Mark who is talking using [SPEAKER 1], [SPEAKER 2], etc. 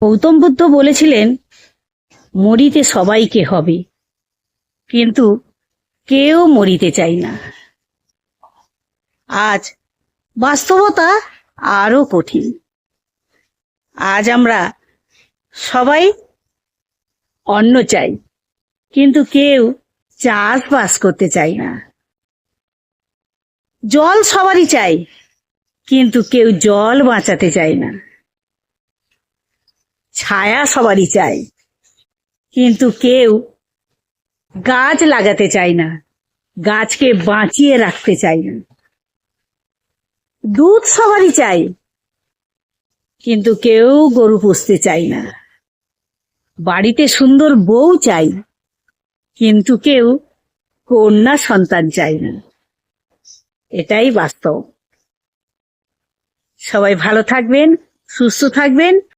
[SPEAKER 1] গৌতম বুদ্ধ বলেছিলেন, মরিতে সবাইকে হবে, কিন্তু কেউ মরিতে চায় না। আজ বাস্তবতা আরো কঠিন। আজ আমরা সবাই অন্ন চাই, কিন্তু কেউ চাষবাস করতে চায় না। জল সবারই চাই, কিন্তু কেউ জল বাঁচাতে চায় না। ছায়া সবারই চাই, কিন্তু কেউ গাছ লাগাতে চায় না, গাছকে বাঁচিয়ে রাখতে চায় না। দুধ সবারই চাই, কিন্তু কেউ গরু পুষতে চায় না। বাড়িতে সুন্দর বউ চাই, কিন্তু কেউ কন্যা সন্তান চায় না। এটাই বাস্তব। সবাই ভালো থাকবেন, সুস্থ থাকবেন।